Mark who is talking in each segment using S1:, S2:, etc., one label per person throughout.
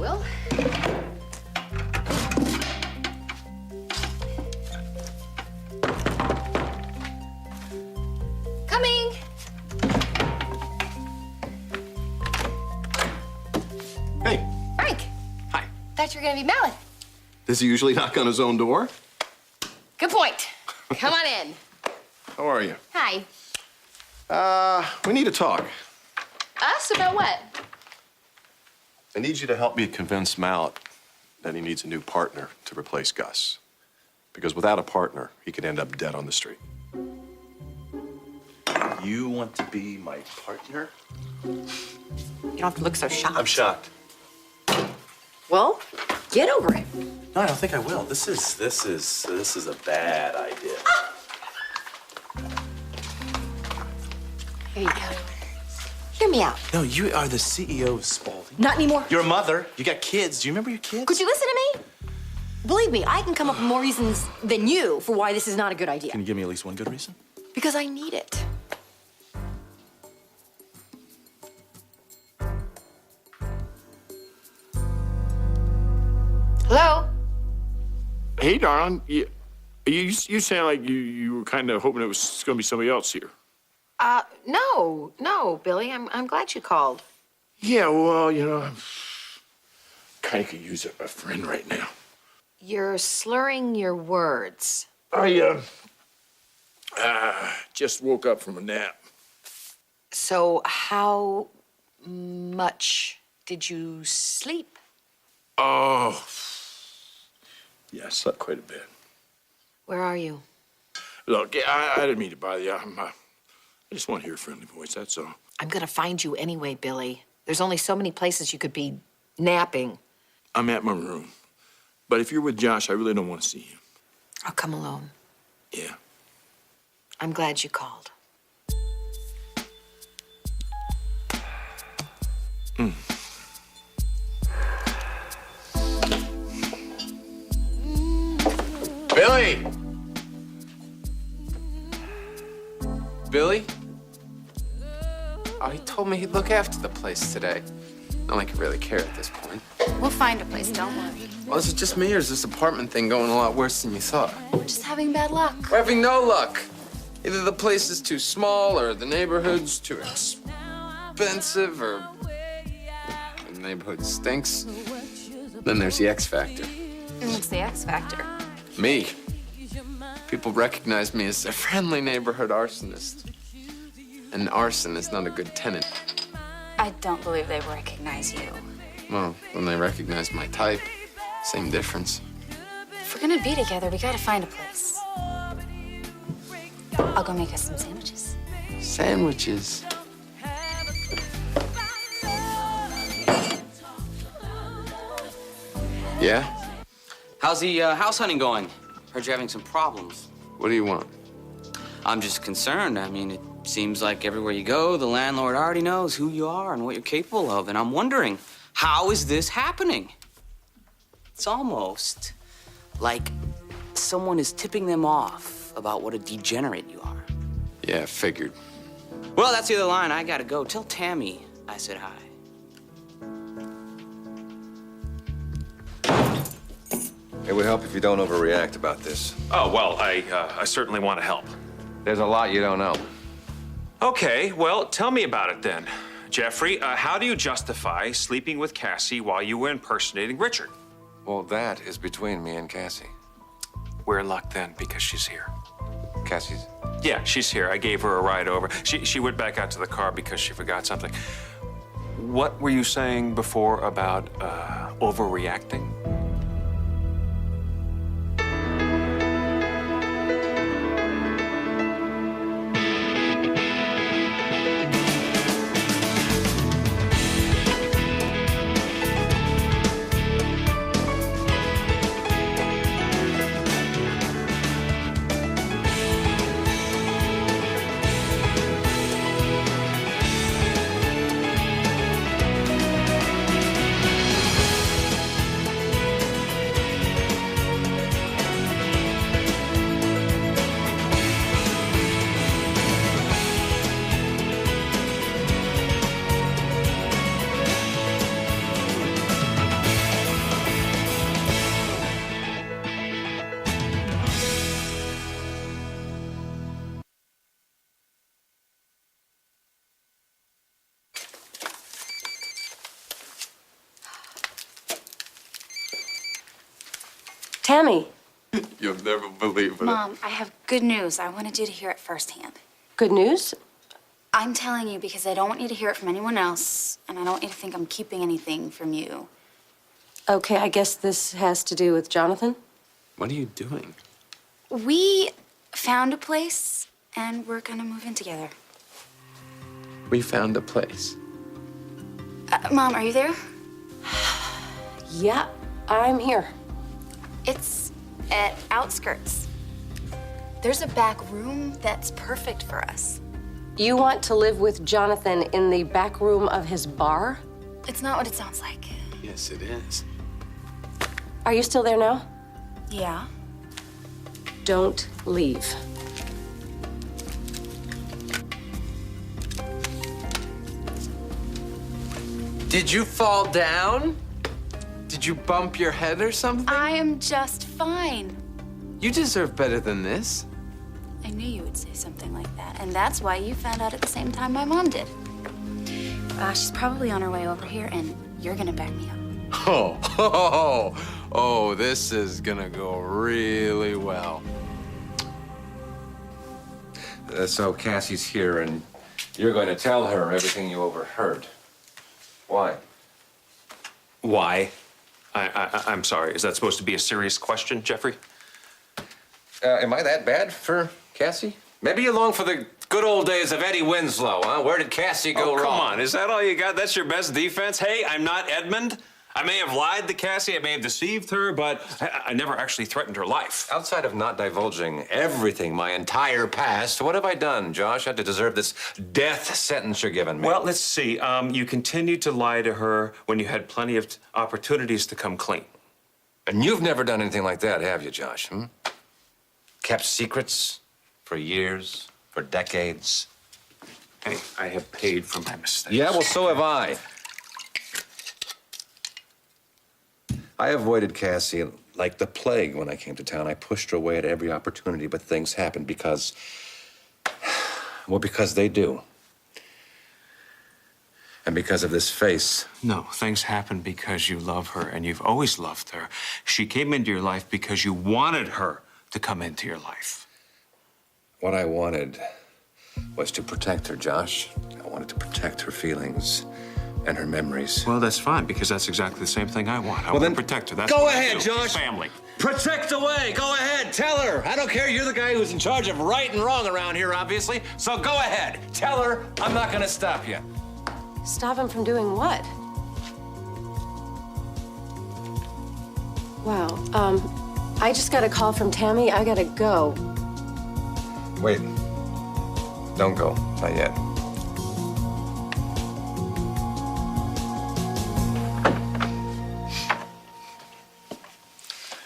S1: will. Coming.
S2: Hey.
S1: Frank.
S2: Hi.
S1: Thought you were gonna be Mallet.
S2: Does he usually knock on his own door?
S1: Good point. Come on in.
S2: How are you?
S1: Hi.
S2: We need to talk.
S1: Us? About what?
S2: I need you to help me convince Mallet that he needs a new partner to replace Gus. Because without a partner, he could end up dead on the street. You want to be my partner?
S1: You don't have to look so shocked.
S2: I'm shocked.
S1: Well, get over it.
S2: No, I don't think I will. This is a bad idea.
S1: Here you go. Hear me out.
S2: No, you are the CEO of Spalding.
S1: Not anymore.
S2: You're a mother. You got kids. Do you remember your kids?
S1: Could you listen to me? Believe me, I can come up with more reasons than you for why this is not a good idea.
S2: Can you give me at least one good reason?
S1: Because I need it. Hello?
S3: Hey, darling. You sound like you were kind of hoping it was going to be somebody else here.
S1: No, Billy. I'm glad you called.
S3: Yeah, well, I kind of could use a friend right now.
S1: You're slurring your words.
S3: I just woke up from a nap.
S1: So how much did you sleep?
S3: Oh, yeah, I slept quite a bit.
S1: Where are you?
S3: Look, I didn't mean to bother you. I just want to hear a friendly voice, that's all.
S1: I'm gonna find you anyway, Billy. There's only so many places you could be napping.
S3: I'm at my room. But if you're with Josh, I really don't want to see him.
S1: I'll come alone.
S3: Yeah.
S1: I'm glad you called.
S4: Billy! Billy? Oh, he told me he'd look after the place today. Not like he really cared at this point.
S5: We'll find a place, don't worry.
S4: Well, is it just me, or is this apartment thing going a lot worse than you thought?
S5: We're just having bad luck.
S4: We're having no luck. Either the place is too small, or the neighborhood's too expensive, or the neighborhood stinks. Then there's the X factor.
S5: And what's the X factor?
S4: Me. People recognize me as a friendly neighborhood arsonist. And arson is not a good tenant.
S5: I don't believe they recognize you.
S4: Well, when they recognize my type, same difference.
S5: If we're gonna be together, we gotta find a place. I'll go make us some sandwiches.
S4: Sandwiches. Yeah?
S6: How's the house hunting going? Heard you're having some problems.
S4: What do you want?
S6: I'm just concerned. I mean, it seems like everywhere you go, the landlord already knows who you are and what you're capable of. And I'm wondering, how is this happening? It's almost like someone is tipping them off about what a degenerate you are.
S4: Yeah, figured.
S6: Well, that's the other line. I gotta go. Tell Tammy I said hi.
S7: It would help if you don't overreact about this.
S8: Oh, well, I certainly want to help.
S7: There's a lot you don't know.
S8: Okay, well, tell me about it then. Jeffrey, how do you justify sleeping with Cassie while you were impersonating Richard?
S7: Well, that is between me and Cassie.
S8: We're in luck then, because she's here.
S7: Cassie's?
S8: Yeah, she's here. I gave her a ride over. She went back out to the car because she forgot something. What were you saying before about overreacting?
S1: Tammy,
S4: You'll never believe it.
S5: Mom, I have good news. I wanted you to hear it firsthand.
S1: good news?
S5: I'm telling you because I don't want you to hear it from anyone else, and I don't want you to think I'm keeping anything from you.
S1: Okay, I guess this has to do with Jonathan.
S4: What are you doing?
S5: We found a place, and we're gonna move in together.
S4: We found a place.
S5: Mom, are you there?
S1: Yeah, I'm here.
S5: It's at Outskirts. There's a back room that's perfect for us.
S1: You want to live with Jonathan in the back room of his bar?
S5: It's not what it sounds like.
S4: Yes, it is.
S1: Are you still there now?
S5: Yeah.
S1: Don't leave.
S4: Did you fall down? Did you bump your head or something?
S5: I am just fine.
S4: You deserve better than this.
S5: I knew you would say something like that, and that's why you found out at the same time my mom did. She's probably on her way over here, and you're gonna back me up.
S4: Oh, this is gonna go really well.
S7: So Cassie's here, and you're going to tell her everything you overheard. Why?
S8: Why? I'm sorry. Is that supposed to be a serious question, Jeffrey?
S7: Am I that bad for Cassie? Maybe you long for the good old days of Eddie Winslow, huh? Where did Cassie go wrong?
S8: Come on. Is that all you got? That's your best defense? Hey, I'm not Edmund. I may have lied to Cassie. I may have deceived her, but I never actually threatened her life.
S7: Outside of not divulging everything, my entire past, what have I done, Josh, to deserve this death sentence you're giving me?
S8: Well, let's see. You continued to lie to her when you had plenty of opportunities to come clean.
S7: And you've never done anything like that, have you, Josh? Kept secrets for years, for decades.
S8: Hey, I have paid for my mistakes.
S7: Yeah, well, so have I. I avoided Cassie like the plague when I came to town. I pushed her away at every opportunity, but things happened because they do. And because of this face.
S8: No, things happen because you love her, and you've always loved her. She came into your life because you wanted her to come into your life.
S7: What I wanted was to protect her, Josh. I wanted to protect her feelings and her memories.
S8: Well, that's fine, because that's exactly the same thing I want. I want to protect her. That's
S7: go
S8: what I
S7: ahead,
S8: do.
S7: Josh.
S8: Family.
S7: Protect away. Go ahead. Tell her. I don't care. You're the guy who's in charge of right and wrong around here, obviously. So go ahead. Tell her I'm not going to stop you.
S1: Stop him from doing what? Wow, I just got a call from Tammy. I gotta go.
S7: Wait. Don't go. Not yet.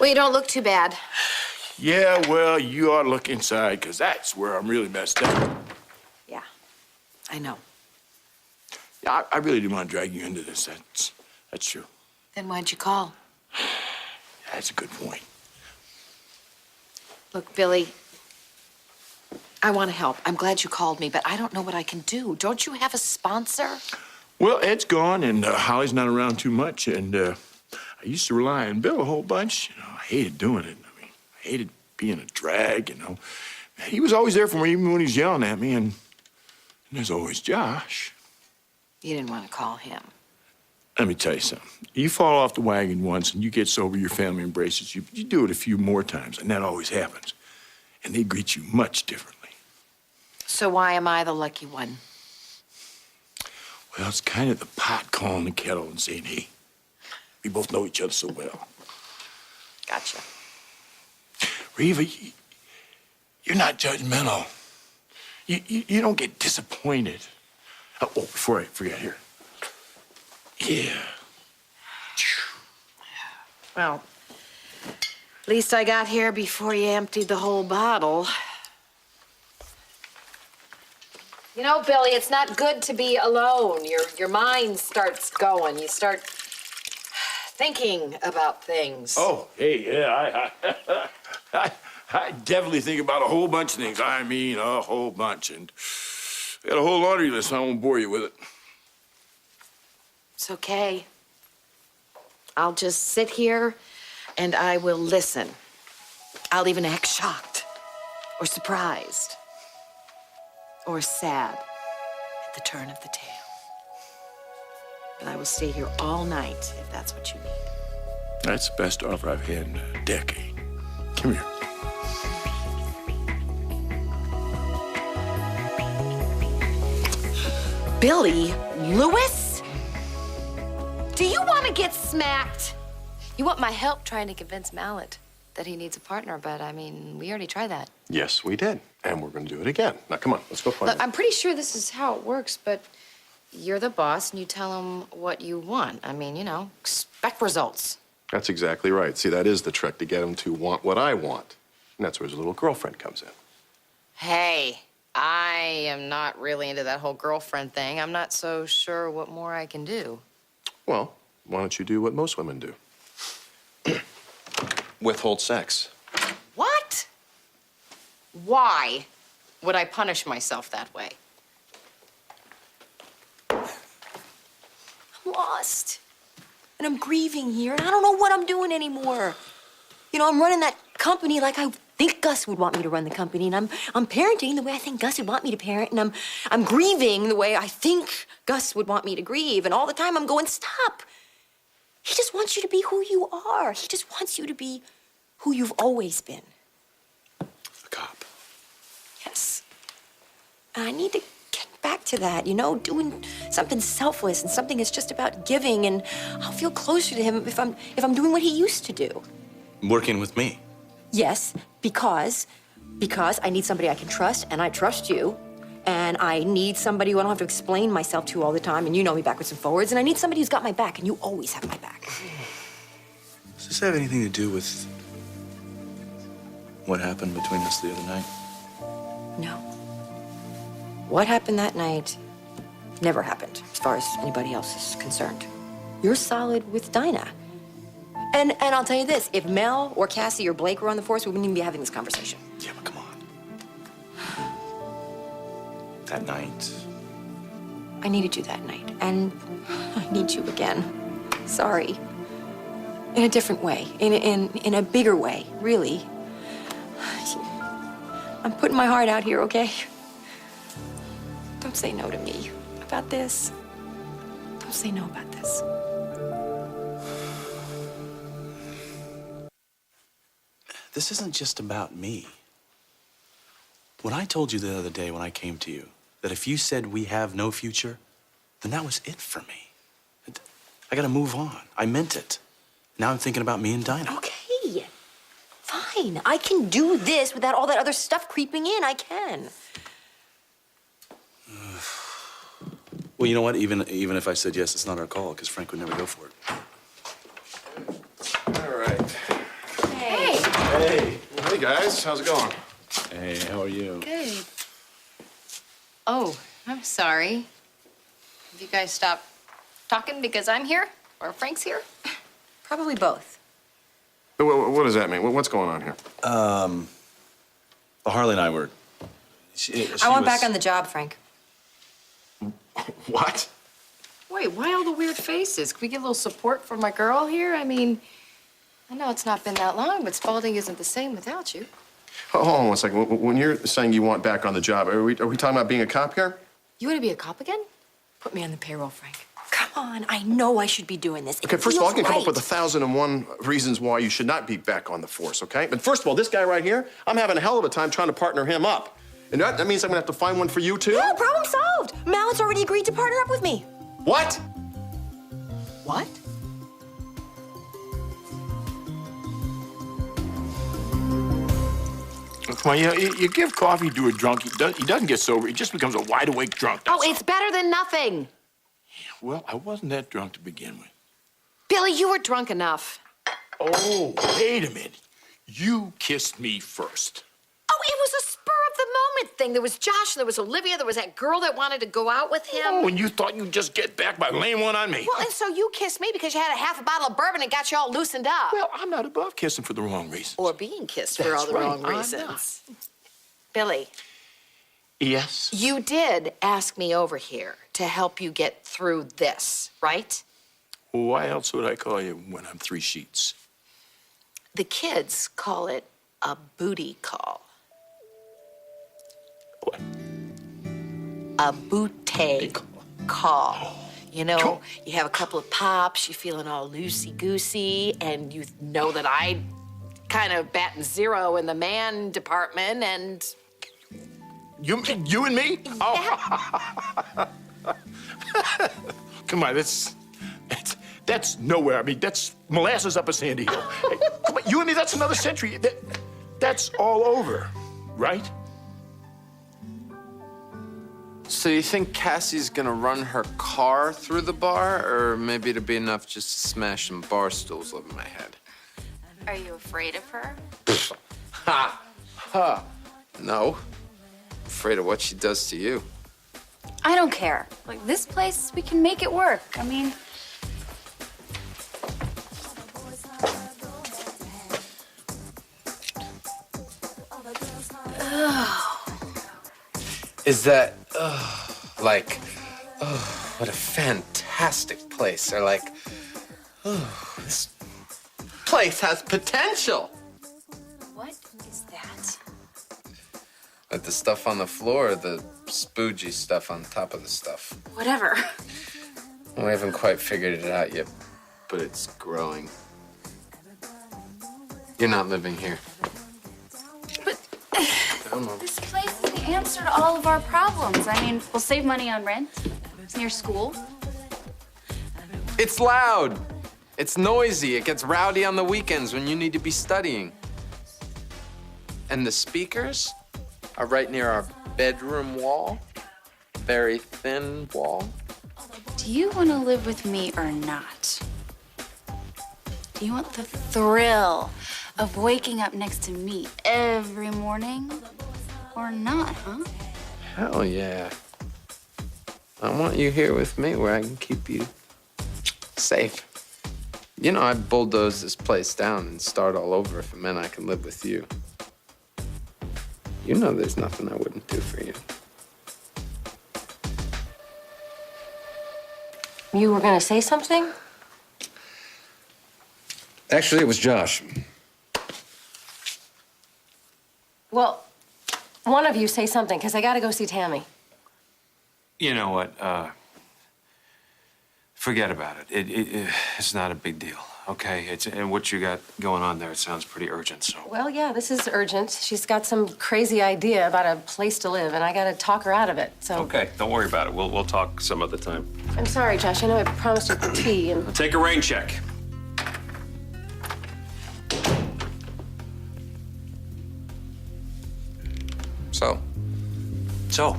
S1: Well, you don't look too bad.
S3: Yeah, well, you ought to look inside, because that's where I'm really messed up.
S1: Yeah, I know.
S3: Yeah, I really didn't want to drag you into this. That's true.
S1: Then why'd you call?
S3: That's a good point.
S9: Look, Billy, I want to help. I'm glad you called me, but I don't know what I can do. Don't you have a sponsor?
S3: Well, Ed's gone, and Holly's not around too much, and I used to rely on Bill a whole bunch. You know, I hated doing it. I mean, I hated being a drag, you know. He was always there for me, even when he's yelling at me, and there's always Josh.
S9: You didn't want to call him.
S3: Let me tell you something. You fall off the wagon once and you get sober, your family embraces you. You do it a few more times, and that always happens. And they greet you much differently.
S9: So why am I the lucky one?
S3: Well, it's kind of the pot calling the kettle and saying, hey, we both know each other so well.
S9: Gotcha.
S3: Reva, you're not judgmental. You don't get disappointed. Oh, before I forget here. Yeah.
S9: Well, at least I got here before you emptied the whole bottle. You know, Billy, it's not good to be alone. Your mind starts going. You start thinking about things.
S3: Oh, hey, yeah, I definitely think about a whole bunch of things. I mean, a whole bunch. And I got a whole laundry list. I won't bore you with it.
S9: It's okay. I'll just sit here and I will listen. I'll even act shocked or surprised or sad at the turn of the tale. But I will stay here all night if that's what you need.
S3: That's the best offer I've had in a decade. Come here.
S9: Billy Lewis? Do you want to get smacked?
S1: You want my help trying to convince Mallet that he needs a partner, but I mean, we already tried that.
S2: Yes, we did. And we're going to do it again. Now, come on, let's go find
S1: Look,
S2: him.
S1: I'm pretty sure this is how it works, but you're the boss and you tell him what you want. I mean, you know, expect results.
S2: That's exactly right. See, that is the trick, to get him to want what I want. And that's where his little girlfriend comes in.
S1: Hey, I am not really into that whole girlfriend thing. I'm not so sure what more I can do.
S2: Well, why don't you do what most women do? Withhold sex.
S1: What? Why would I punish myself that way? I'm lost. And I'm grieving here, and I don't know what I'm doing anymore. You know, I'm running that company like I think Gus would want me to run the company, and I'm parenting the way I think Gus would want me to parent, and I'm grieving the way I think Gus would want me to grieve, and all the time I'm going, stop. He just wants you to be who you are. He just wants you to be who you've always been.
S2: A cop.
S1: Yes. And I need to get back to that, you know, doing something selfless and something that's just about giving, and I'll feel closer to him if I'm doing what he used to do.
S10: Working with me.
S1: Yes, because I need somebody I can trust, and I trust you. And I need somebody who I don't have to explain myself to all the time, and you know me backwards and forwards, and I need somebody who's got my back, and you always have my back.
S10: Does this have anything to do with what happened between us the other night?
S1: No. What happened that night never happened, as far as anybody else is concerned. You're solid with Dinah. And I'll tell you this, if Mel or Cassie or Blake were on the force, we wouldn't even be having this conversation.
S10: Yeah, but come on. That night.
S1: I needed you that night, and I need you again. Sorry. In a different way, in a bigger way, really. I'm putting my heart out here, okay? Don't say no to me about this. Don't say no about this.
S10: This isn't just about me. When I told you the other day when I came to you that if you said we have no future, then that was it for me. I gotta move on. I meant it. Now I'm thinking about me and Dinah.
S1: Okay. Fine. I can do this without all that other stuff creeping in. I can.
S10: Well, you know what? Even if I said yes, it's not our call, because Frank would never go for it.
S2: All right.
S1: Hey.
S2: Hey. Hey, guys. How's it going?
S10: Hey, how are you?
S1: Good. Oh, I'm sorry. Have you guys stopped talking because I'm here? Or Frank's here? Probably both.
S2: What does that mean? What's going on here?
S10: Harley and I were...
S1: I want back on the job, Frank.
S2: What?
S1: Wait, why all the weird faces? Can we get a little support from my girl here? I mean, I know it's not been that long, but Spalding isn't the same without you.
S2: Hold on 1 second. When you're saying you want back on the job, are we talking about being a cop here?
S1: You want to be a cop again? Put me on the payroll, Frank. Come on, I know I should be doing this.
S2: Okay, first of all, I can come up with 1,001 reasons why you should not be back on the force, okay? But first of all, this guy right here, I'm having a hell of a time trying to partner him up. And that means I'm gonna have to find one for you, too?
S1: No, problem solved. Mallet's already agreed to partner up with me.
S2: What?
S1: What?
S3: Come on, you give coffee to a drunk, he doesn't get sober, he just becomes a wide-awake drunk.
S9: Oh, it's better than nothing.
S3: Well, I wasn't that drunk to begin with.
S9: Billy, you were drunk enough.
S3: Oh, wait a minute. You kissed me first.
S9: Oh, it was a spur-of-the-moment thing. There was Josh, there was Olivia, there was that girl that wanted to go out with him.
S3: Oh, and you thought you'd just get back by laying one on me.
S9: Well, and so you kissed me because you had a half a bottle of bourbon and got you all loosened up.
S3: Well, I'm not above kissing for the wrong reasons.
S9: Or being kissed for
S3: That's
S9: all the
S3: right,
S9: wrong
S3: I'm
S9: reasons. Billy,
S3: Yes?
S9: you did ask me over here to help you get through this, right?
S3: Why else would I call you when I'm 3 sheets?
S9: The kids call it a booty call.
S3: What?
S9: A booty call. You know, you have a couple of pops, you're feeling all loosey-goosey, and you know that I kind of batting zero in the man department, and...
S3: You and me? Oh. Come on, that's nowhere. I mean, that's molasses up a sandy hill. Hey, come on, you and me, that's another century. That's all over, right?
S4: So you think Cassie's gonna run her car through the bar, or maybe it'll be enough just to smash some bar stools over my head?
S5: Are you afraid of her?
S4: Ha! Ha! No. I'm afraid of what she does to you.
S5: I don't care. Like, this place, we can make it work. I mean...
S4: Is that, like, what a fantastic place. Or like, this place has potential.
S5: What is that?
S4: Like the stuff on the floor, the spoogey stuff on top of the stuff.
S5: Whatever.
S4: We haven't quite figured it out yet, but it's growing. You're not living here.
S5: But this place is the answer to all of our problems. I mean, we'll save money on rent. It's near school.
S4: It's loud. It's noisy. It gets rowdy on the weekends when you need to be studying. And the speakers are right near our bedroom wall. Very thin wall.
S5: Do you want to live with me or not? Do you want the thrill of waking up next to me every morning or not, huh?
S4: Hell yeah. I want you here with me where I can keep you safe. You know, I'd bulldoze this place down and start all over if it meant I could live with you. You know there's nothing I wouldn't do for you.
S1: You were gonna say something?
S7: Actually, it was Josh.
S1: Well, one of you say something, because I gotta go see Tammy.
S8: You know what? Forget about it. It's not a big deal, okay? And what you got going on there, it sounds pretty urgent, so.
S1: Well, yeah, this is urgent. She's got some crazy idea about a place to live, and I gotta talk her out of it, so.
S8: Okay, don't worry about it. We'll talk some other time.
S1: I'm sorry, Josh. I know I promised you the tea, and...
S8: Take a rain check. So,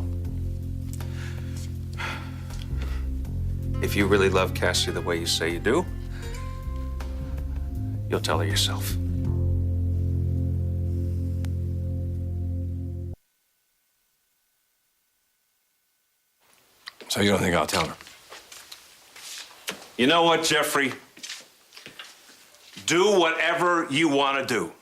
S8: if you really love Cassie the way you say you do, you'll tell her yourself.
S2: So you don't think I'll tell her?
S8: You know what, Jeffrey? Do whatever you want to do.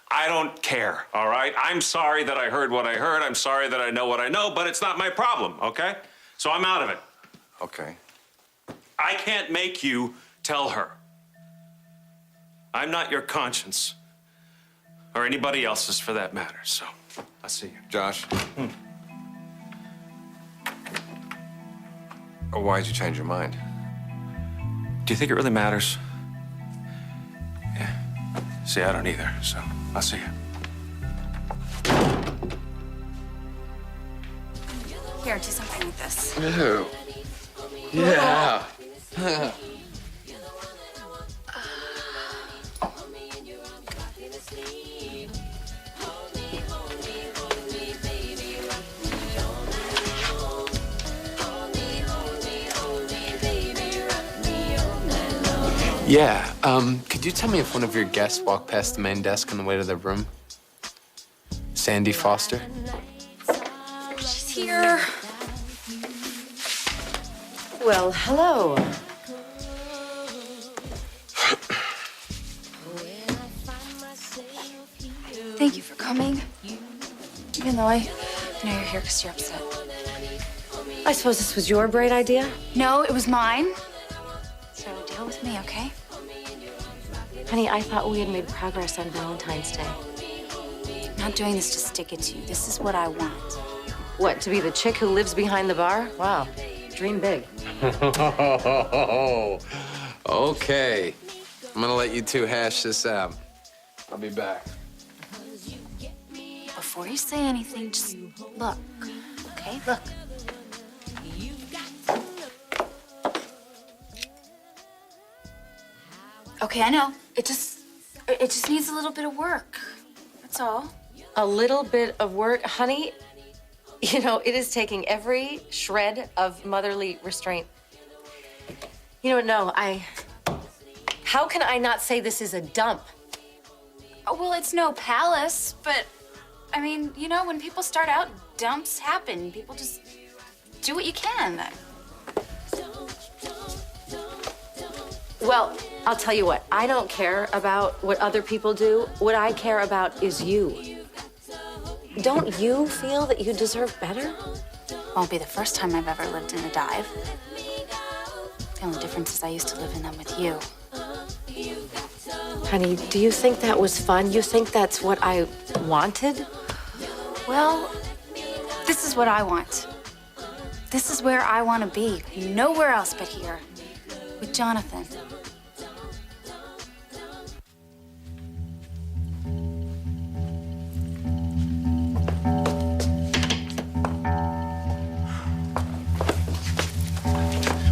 S8: I don't care, all right? I'm sorry that I heard what I heard. I'm sorry that I know what I know, but it's not my problem, okay? So I'm out of it.
S2: Okay.
S8: I can't make you tell her. I'm not your conscience, or anybody else's for that matter, so I'll see you.
S2: Josh? Why'd you change your mind?
S8: Do you think it really matters? Yeah. See, I don't either, so I'll see you.
S5: Here, do something with this.
S4: Ew. Yeah. Yeah, could you tell me if one of your guests walked past the main desk on the way to their room? Sandy Foster?
S5: She's here.
S1: Well, hello.
S5: Thank you for coming. Even though I know you're here because you're upset.
S1: I suppose this was your bright idea?
S5: No, it was mine. So deal with me, okay?
S1: Honey, I thought we had made progress on Valentine's Day.
S5: I'm not doing this to stick it to you. This is what I want.
S9: What, to be the chick who lives behind the bar? Wow, dream big.
S4: Okay. I'm gonna let you two hash this out. I'll be back.
S5: Before you say anything, just look, okay? Look. Okay, I know. It just needs a little bit of work. That's all.
S9: A little bit of work, honey. You know, it is taking every shred of motherly restraint. You know what, no, how can I not say this is a dump?
S5: Oh, well, it's no palace, but I mean, you know, when people start out, dumps happen. People just do what you can.
S9: Well, I'll tell you what, I don't care about what other people do. What I care about is you. Don't you feel that you deserve better?
S5: Won't be the first time I've ever lived in a dive. The only difference is I used to live in them with you.
S9: Honey, do you think that was fun? You think that's what I wanted?
S5: Well, this is what I want. This is where I want to be. Nowhere else but here. With Jonathan.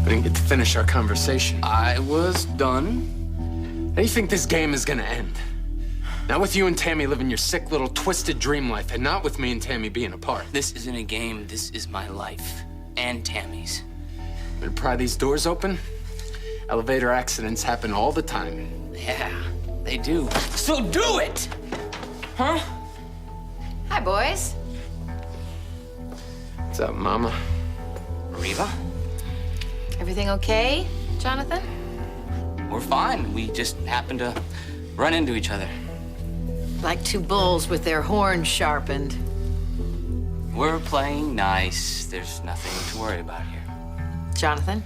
S4: We didn't get to finish our conversation.
S6: I was done.
S4: How do you think this game is gonna end? Not with you and Tammy living your sick little twisted dream life, and not with me and Tammy being apart.
S6: This isn't a game. This is my life. And Tammy's.
S4: Gonna pry these doors open? Elevator accidents happen all the time.
S6: Yeah, they do. So do it! Huh?
S9: Hi, boys.
S4: What's up, Mama?
S6: Reva?
S9: Everything okay, Jonathan?
S6: We're fine. We just happened to run into each other.
S9: Like two bulls with their horns sharpened.
S6: We're playing nice. There's nothing to worry about here.
S9: Jonathan?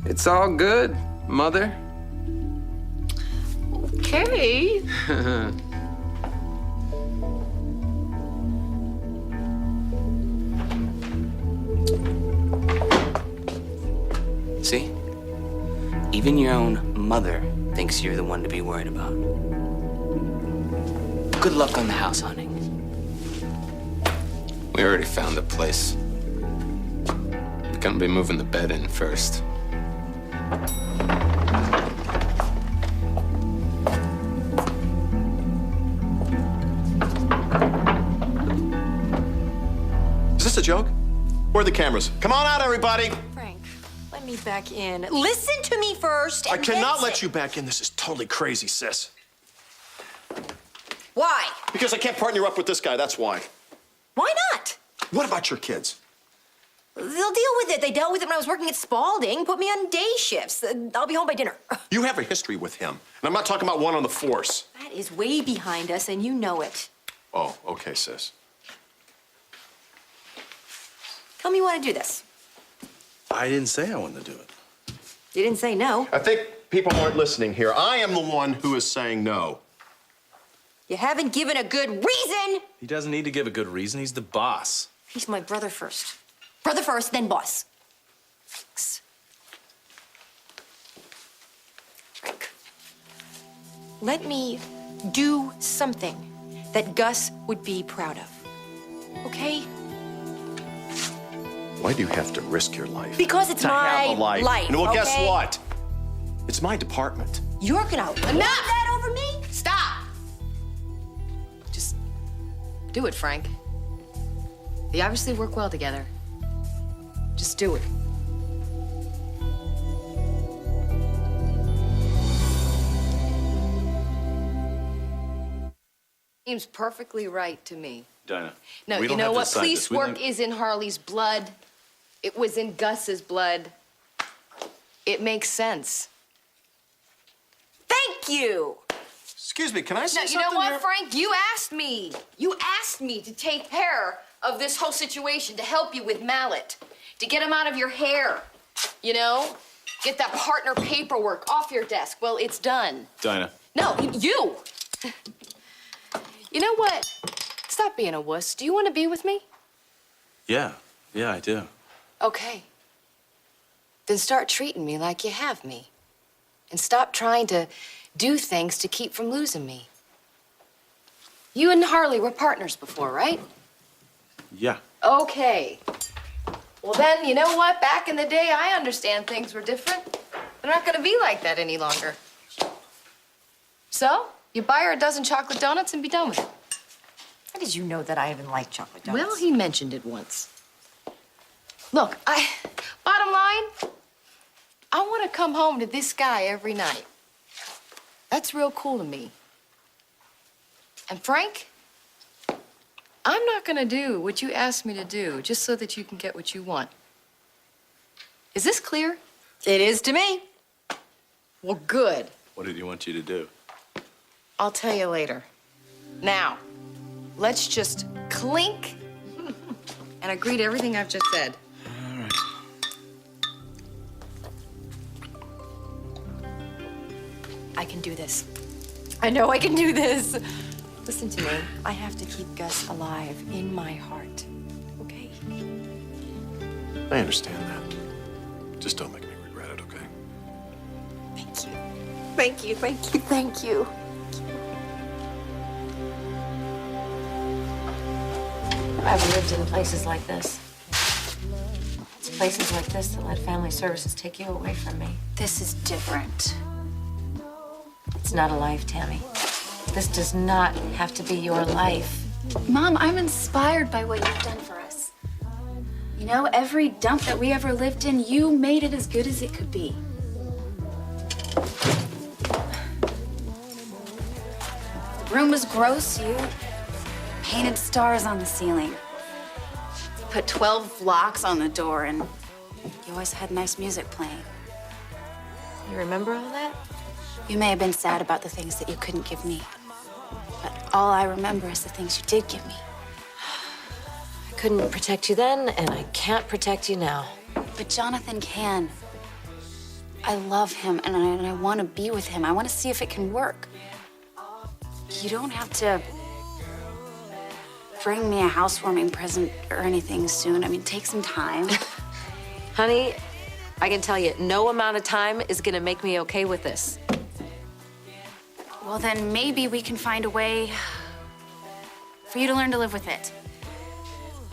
S4: It's all good, Mother.
S9: Okay.
S6: See? Even your own mother thinks you're the one to be worried about. Good luck on the house hunting.
S4: We already found a place. We're gonna be moving the bed in first.
S2: Is this a joke? Where are the cameras? Come on out, everybody!
S1: Frank, let me back in. Listen to me first.
S2: I
S1: And
S2: cannot
S1: then
S2: let
S1: say-
S2: you back in. This is totally crazy, sis.
S1: Why?
S2: Because I can't partner up with this guy, that's why.
S1: Why not?
S2: What about your kids?
S1: They'll deal with it. They dealt with it when I was working at Spalding. Put me on day shifts. I'll be home by dinner.
S2: You have a history with him. And I'm not talking about one on the force.
S1: That is way behind us, and you know it.
S2: Oh, okay, sis.
S1: Tell me you want to do this.
S10: I didn't say I wanted to do it.
S1: You didn't say no.
S2: I think people aren't listening here. I am the one who is saying no.
S1: You haven't given a good reason.
S10: He doesn't need to give a good reason. He's the boss.
S1: He's my brother first. Brother first, then boss. Thanks. Frank, let me do something that Gus would be proud of. Okay?
S2: Why do you have to risk your life?
S1: Because it's
S2: to
S1: my
S2: have a life.
S1: life,
S2: And well, guess
S1: okay?
S2: what? It's my department.
S1: You're gonna lord that over me?
S9: Stop! Just do it, Frank. They obviously work well together. Just do it.
S11: Seems perfectly right to me.
S10: Dinah.
S11: No,
S10: we
S11: you
S10: don't
S11: know
S10: have to
S11: what?
S10: decide
S11: Police
S10: this. We
S11: work
S10: don't-
S11: is in Harley's blood. It was in Gus's blood. It makes sense.
S1: Thank you!
S2: Excuse me, can I say
S11: No, you
S2: something
S11: know what,
S2: here?
S11: Frank? You asked me. You asked me to take care of this whole situation, to help you with Mallet, to get him out of your hair, you know? Get that partner paperwork off your desk. Well, it's done.
S10: Dinah.
S11: No, you. You know what? stop being a wuss. Do you want to be with me?
S10: Yeah, I do.
S11: Okay. Then start treating me like you have me. And stop trying to do things to keep from losing me. You and Harley were partners before, right?
S10: Yeah.
S11: Okay. Well then, you know what? Back in the day, I understand things were different. They're not gonna be like that any longer. So, you buy her a dozen chocolate donuts and be done with it.
S1: How did you know that I even like chocolate donuts?
S11: Well, he mentioned it once. Look, bottom line, I want to come home to this guy every night. That's real cool to me. And Frank, I'm not gonna do what you asked me to do just so that you can get what you want. Is this clear?
S1: It is to me.
S11: Well, good.
S10: What did he want you to do?
S11: I'll tell you later. Now, let's just clink and agree to everything I've just said.
S10: All right.
S1: I can do this. I know I can do this. Listen to me. I have to keep Gus alive in my heart. Okay?
S2: I understand that. Just don't make me regret it, okay?
S1: Thank you. Thank you, thank you, thank you. I've lived in places like this. It's places like this that let family services take you away from me.
S5: This is different.
S1: It's not a life, Tammy. This does not have to be your life.
S5: Mom, I'm inspired by what you've done for us. You know, every dump that we ever lived in, you made it as good as it could be. The room was gross. You painted stars on the ceiling. Put 12 locks on the door, and you always had nice music playing.
S1: You remember all that?
S5: You may have been sad about the things that you couldn't give me, but all I remember is the things you did give me.
S1: I couldn't protect you then, and I can't protect you now.
S5: But Jonathan can. I love him, and I want to be with him. I want to see if it can work. You don't have to bring me a housewarming present or anything soon. I mean, take some time.
S1: Honey, I can tell you, no amount of time is gonna make me okay with this.
S5: Well, then maybe we can find a way for you to learn to live with it.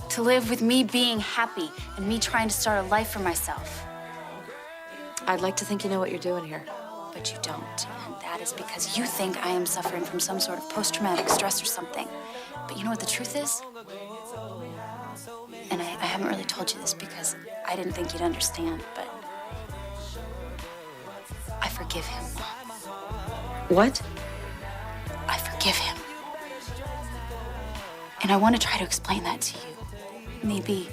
S5: To live with me being happy and me trying to start a life for myself.
S1: I'd like to think you know what you're doing here.
S5: But you don't. And that is because you think I am suffering from some sort of post-traumatic stress or something. But you know what the truth is? And I haven't really told you this because I didn't think you'd understand, but I forgive him, Mom.
S1: What?
S5: I forgive him. And I want to try to explain that to you. Maybe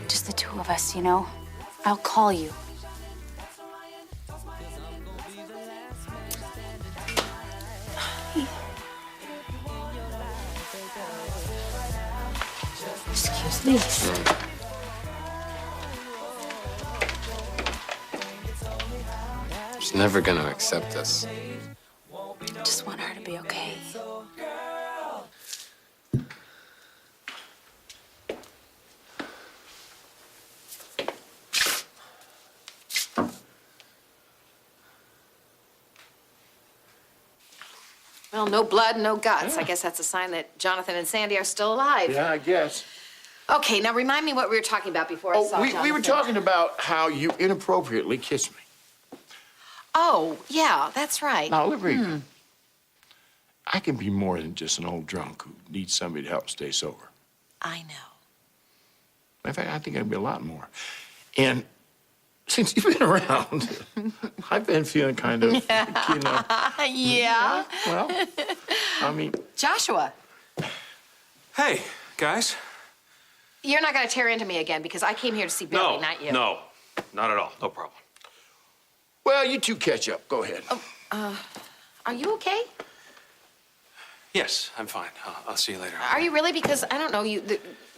S5: just the two of us, you know? I'll call you.
S1: Excuse me.
S4: She's never gonna accept us.
S5: I just want her to be okay.
S11: Well, no blood, no guts. I guess that's a sign that Jonathan and Sandy are still alive.
S3: Yeah, I guess.
S11: Okay, now remind me what we were talking about before I saw
S3: we
S11: Jonathan.
S3: were talking about how you inappropriately kissed me.
S11: Oh, yeah, that's right.
S3: Now, Olivia, I can be more than just an old drunk who needs somebody to help stay sober.
S11: I know.
S3: In fact, I think I can be a lot more. And since you've been around, I've been feeling kind of, you know.
S11: Yeah.
S3: Well, I mean.
S11: Joshua,
S8: Hey, guys.
S11: you're not going to tear into me again because I came here to see Billy, not you.
S8: No, not at all. No problem.
S3: Well, you two catch up. Go ahead.
S11: Are you okay?
S8: Yes, I'm fine. I'll see you later.
S11: Are you really? Because I don't know,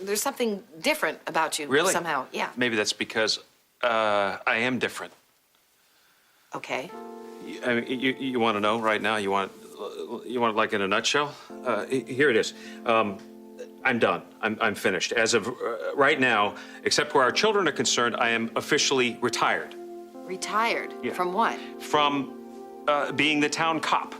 S11: there's something different about you.
S8: Really?
S11: Somehow, yeah.
S8: Maybe that's because I am different.
S11: Okay.
S8: I mean, you want to know right now? You want it like in a nutshell? Here it is. I'm done. I'm finished. As of right now, except where our children are concerned, I am officially retired.
S9: Retired?
S8: Yeah.
S9: From what?
S8: From being the town cop.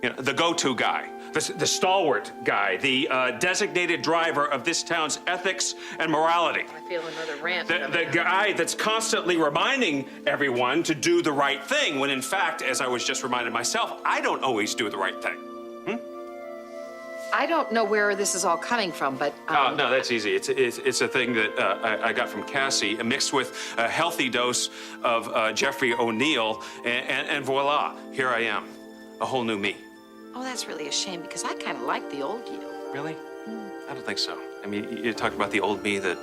S8: You know, the go-to guy, the stalwart guy, the designated driver of this town's ethics and morality.
S9: I feel another rant.
S8: The guy that's constantly reminding everyone to do the right thing, when in fact, as I was just reminding myself, I don't always do the right thing.
S9: I don't know where this is all coming from, but...
S8: No, that's easy. It's a thing that I got from Cassie, mixed with a healthy dose of Jeffrey O'Neill, and voila, here I am, a whole new me.
S9: Oh, that's really a shame, because I kind of like the old you.
S8: Really? I don't think so. I mean, you talk about the old me that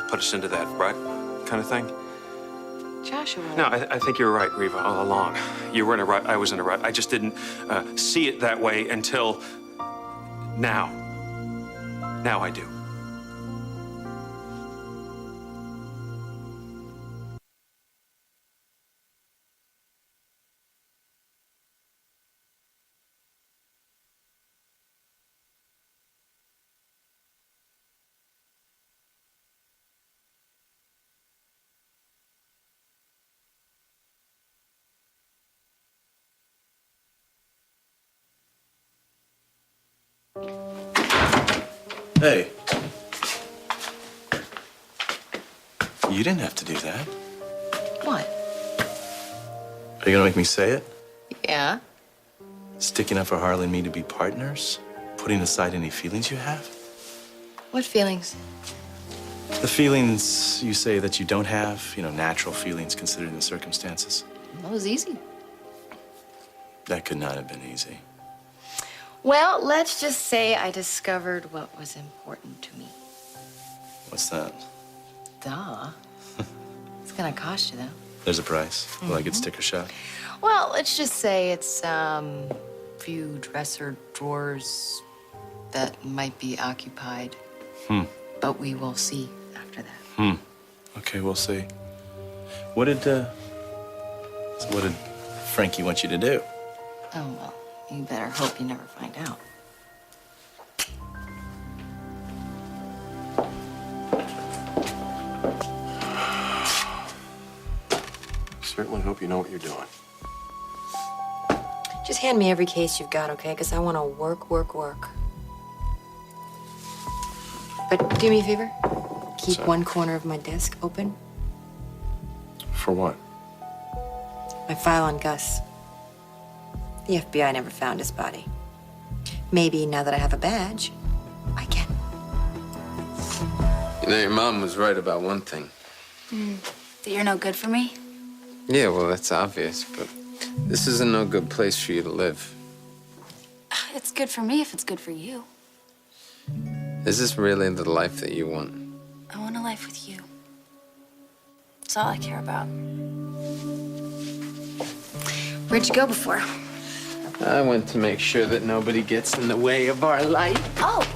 S8: put us into that rut kind of thing.
S9: Joshua.
S8: No, I think you were right, Reva, all along. You were in a rut, I was in a rut. I just didn't see it that way until now. Now I do.
S10: Hey. You didn't have to do that.
S9: What?
S10: Are you gonna make me say it?
S9: Yeah?
S10: Sticking up for Harley and me to be partners? Putting aside any feelings you have?
S9: What feelings?
S10: The feelings you say that you don't have, natural feelings considering the circumstances.
S9: That was easy.
S10: That could not have been easy.
S9: Well, let's just say I discovered what was important to me.
S10: What's that?
S9: Duh. It's gonna cost you, though.
S10: There's a price. Will I get sticker shock?
S9: Well, let's just say it's few dresser drawers that might be occupied. But we will see after that.
S10: Okay, we'll see. What did Frankie want you to do?
S9: Oh, well, you better hope you never find out.
S2: Certainly hope you know what you're doing.
S1: Just hand me every case you've got, okay? Because I want to work, work, work. But do me a favor. Keep one corner of my desk open.
S2: For what?
S1: My file on Gus. The FBI never found his body. Maybe now that I have a badge, I can.
S4: You know, your mom was right about one thing.
S5: That you're no good for me?
S4: Yeah, well, that's obvious, but this is a no good place for you to live.
S5: It's good for me if it's good for you.
S4: Is this really the life that you want?
S5: I want a life with you. That's all I care about. Where'd you go before?
S4: I went to make sure that nobody gets in the way of our life.
S5: Oh!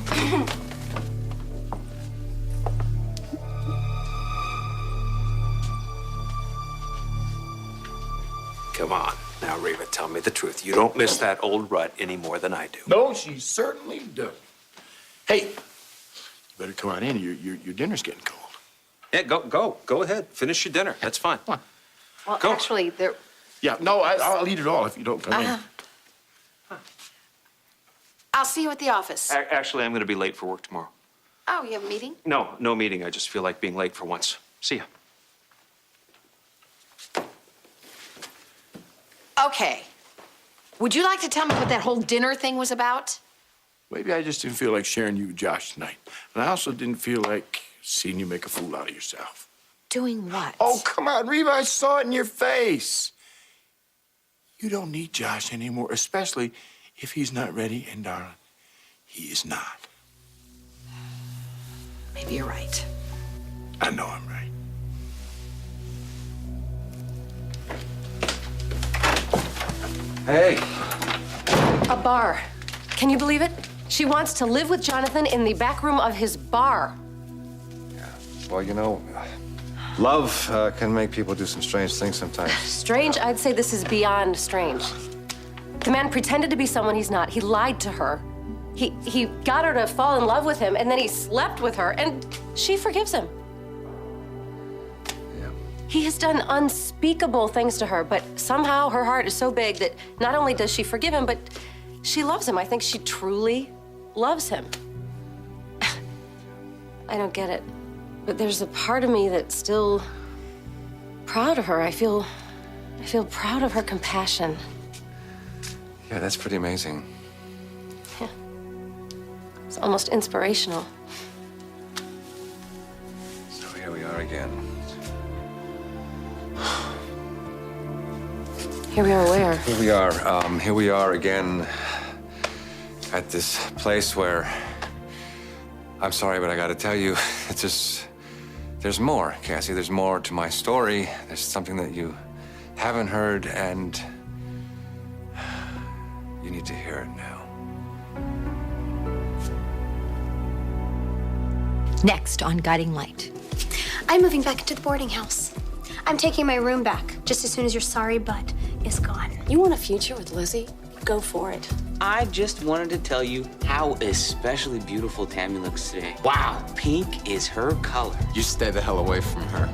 S8: Come on. Now, Reva, tell me the truth. You don't miss that old rut any more than I do.
S3: No, she certainly doesn't. Hey, you better come on in. Your dinner's getting cold.
S8: Yeah, go ahead. Finish your dinner. That's fine.
S9: Well,
S8: Go.
S9: actually, there...
S3: Yeah, no, I'll eat it all if you don't come in.
S9: I'll see you at the office.
S8: Actually, I'm going to be late for work tomorrow.
S9: Oh, you have a meeting?
S8: No meeting. I just feel like being late for once. See ya.
S9: Okay. Would you like to tell me what that whole dinner thing was about?
S3: Maybe I just didn't feel like sharing you with Josh tonight. And I also didn't feel like seeing you make a fool out of yourself.
S1: Doing what?
S3: Oh, come on, Reva, I saw it in your face. You don't need Josh anymore, especially if he's not ready, and darling, he is not.
S9: Maybe you're right.
S3: I know I'm right.
S7: Hey.
S12: A bar. Can you believe it? She wants to live with Jonathan in the back room of his bar.
S13: Well, love can make people do some strange things sometimes.
S12: Strange? I'd say this is beyond strange. The man pretended to be someone he's not. He lied to her. He got her to fall in love with him, and then he slept with her, and she forgives him.
S13: Yeah.
S12: He has done unspeakable things to her, but somehow her heart is so big that not only does she forgive him, but she loves him. I think she truly loves him. I don't get it, but there's a part of me that's still proud of her. I feel proud of her compassion.
S13: Yeah, that's pretty amazing.
S12: Yeah. It's almost inspirational.
S13: So here we are again.
S12: Here we are where?
S13: Here we are again at this place where, I'm sorry, but I gotta tell you, there's more, Cassie. There's more to my story. There's something that you haven't heard, and you need to hear it now.
S1: Next on Guiding Light.
S14: I'm moving back into the boarding house. I'm taking my room back just as soon as your sorry butt is gone.
S9: You want a future with Lizzie? Go for it.
S6: I just wanted to tell you how especially beautiful Tammy looks today. Wow, pink is her color.
S4: You stay the hell away from her.